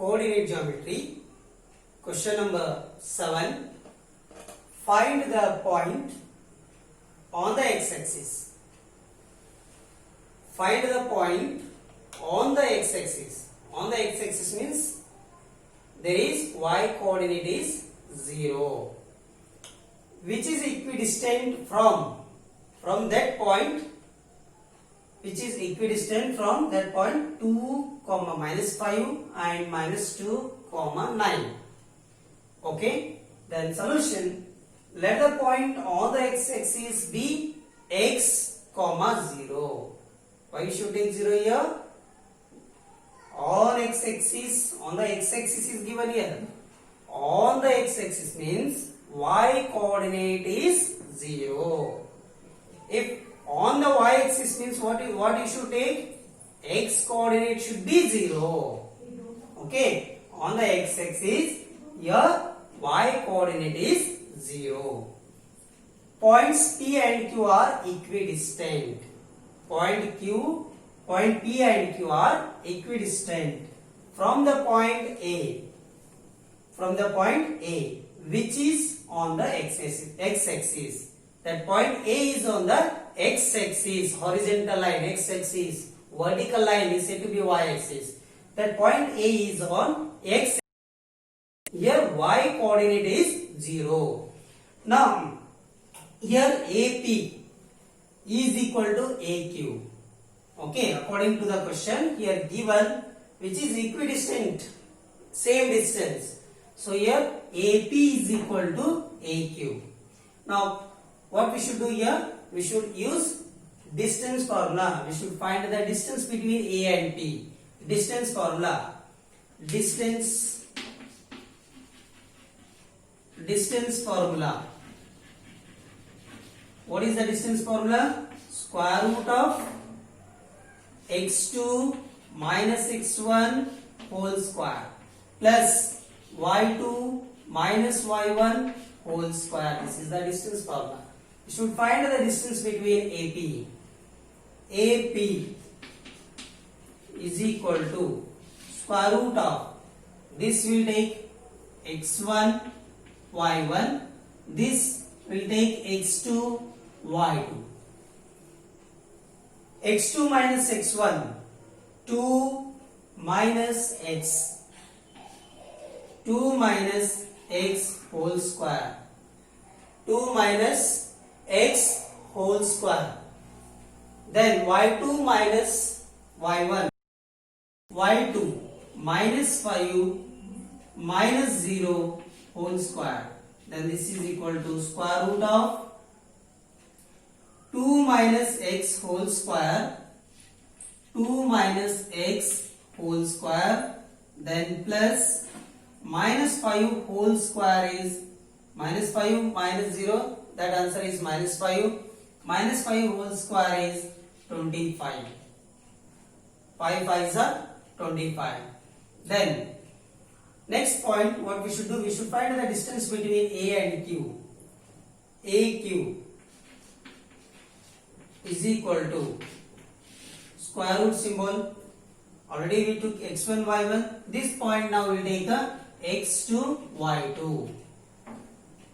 coordinate geometry. Question number 7. Find the point on the x-axis. Find the point on the x-axis. On the x-axis means there is y coordinate is 0, which is equidistant from that point, which is equidistant from that point 2, -5 and -2, 9. Okay, then solution. Let the point on the x-axis be x, 0. Why you should take 0 here? On x-axis, on the x-axis is given here. On the x-axis means y coordinate is 0. If on the y-axis means what you should take? X coordinate should be 0. Okay, on the x-axis here y coordinate is 0. Points P and Q are equidistant. Point P and Q are equidistant from the point A. From the point A, which is on the x-axis. That point A is on the x-axis, horizontal line, x-axis. Vertical line is said to be y-axis. That point A is on x. Here y coordinate is 0. Now here AP is equal to AQ. Okay, according to the question here given, which is equidistant, same distance. So here AP is equal to AQ. Now what we should do here? We should use distance formula. We should find the distance between A and P. Distance formula. Distance formula. What is the distance formula? Square root of x2 minus x1 whole square plus y2 minus y1 whole square. This is the distance formula. We should find the distance between AP. AP is equal to square root of, this will take x1 y1, this will take x2 y2. x2 minus x1, 2 minus x, 2 minus x whole square, 2 minus x whole square. Then y2 minus y1, y2 minus 5 minus 0 whole square. Then this is equal to square root of 2 minus x whole square, 2 minus x whole square, then plus minus 5 whole square is minus 5 minus 0, that answer is minus 5. Minus 5 whole square is 25. 5 5s are 25. Then next point, what we should do? We should find the distance between A and Q. AQ is equal to square root symbol. Already we took x1 y1. This point now will take a x2 y2.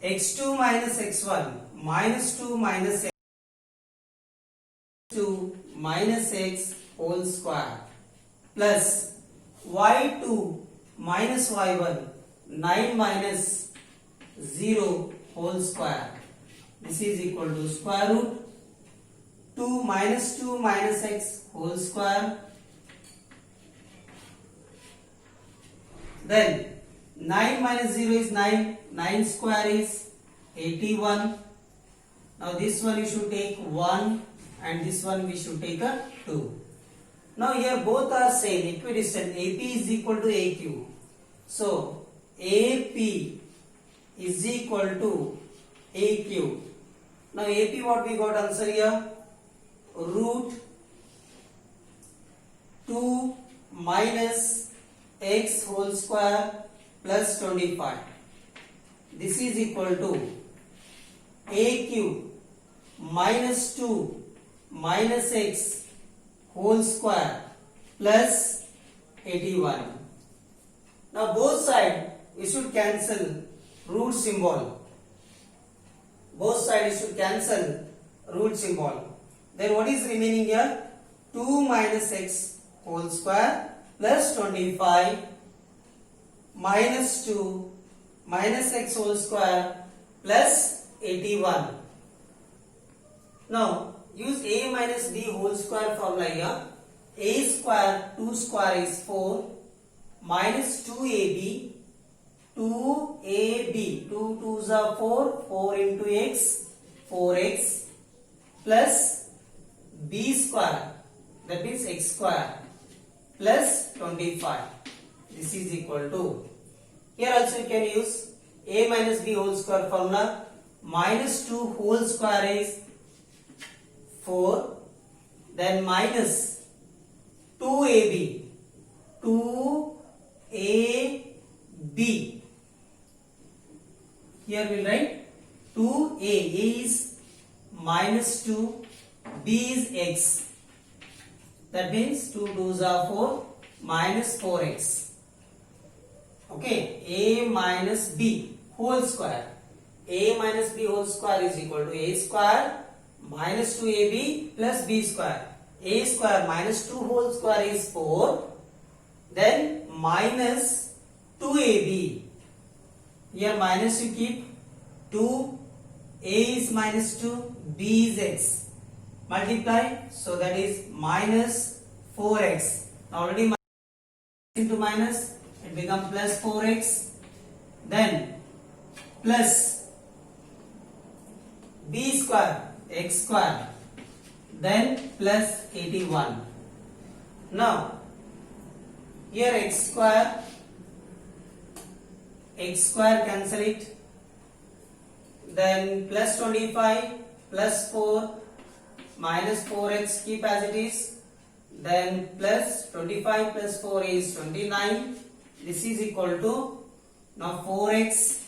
x2 minus x1 minus 2 minus x, 2 minus x whole square plus y2 minus y1 9 minus 0 whole square. This is equal to square root 2 minus x whole square. Then 9 minus 0 is 9. 9 square is 81. Now this one you should take 1 and this one we should take a 2. Now here both are same, equidistant. AP is equal to AQ. So AP is equal to AQ. Now AP, what we got answer here? Root 2 minus x whole square plus 25. This is equal to AQ minus 2 minus x whole square plus 81. Now both side we should cancel root symbol. Both sides should cancel root symbol. Then what is remaining here? 2 minus x whole square plus 25 minus 2 minus x whole square plus 81. Now use a minus b whole square formula here. A square 2 square is 4 minus 2ab 2ab 2 2s are 4 4 into x 4x plus b square, that means x square plus 25. This is equal to, here also you can use a minus b whole square formula. Minus 2 whole square is 4, then minus 2ab 2ab. Here we will write 2a, a is minus 2, b is x. That means 2 2s are 4 minus 4x. Okay, a minus b whole square. A minus b whole square is equal to a square minus 2ab plus b square. A square minus 2 whole square is 4. Then minus 2ab. Here minus you keep 2. A is minus 2. B is x. Multiply. So that is minus 4x. Now already minus into minus, it becomes plus 4x. Then plus b square x square, then plus 81. Now here x square cancel it, then plus 25 plus 4 minus 4x keep as it is, then plus 25 plus 4 is 29. This is equal to, now 4x,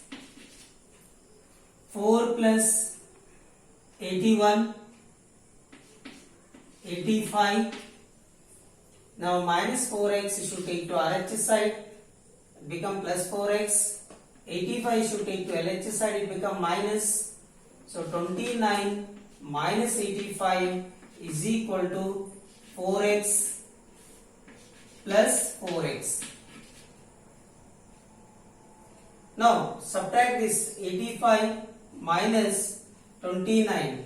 4 plus 81, 85. Now minus 4x you should take to RHS side, it become plus 4x. 85 you should take to LHS side, it become minus. So 29 minus 85 is equal to 4x plus 4x. Now subtract this 85 minus 29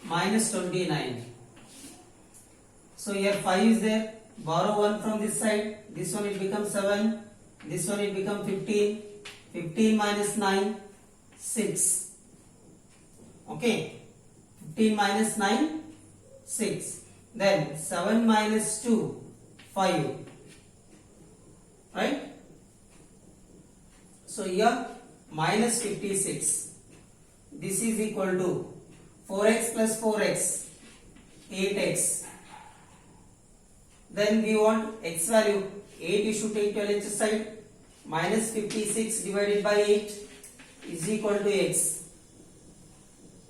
minus 29. So here 5 is there. Borrow 1 from this side. This one it becomes 7. This one it becomes 15. 15 minus 9, 6. Okay. 15 minus 9, 6. Then 7 minus 2, 5. Right? So here minus 56. This is equal to 4x plus 4x, 8x. Then we want x value. 8 you should take to LHS side. Minus 56 divided by 8 is equal to x.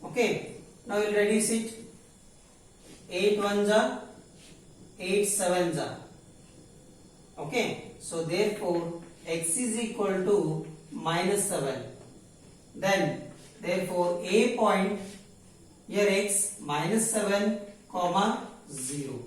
Okay. Now we will reduce it. 8 1s are 8 7s are. Okay. So therefore x is equal to minus 7. Then therefore a point, here x minus 7 comma 0.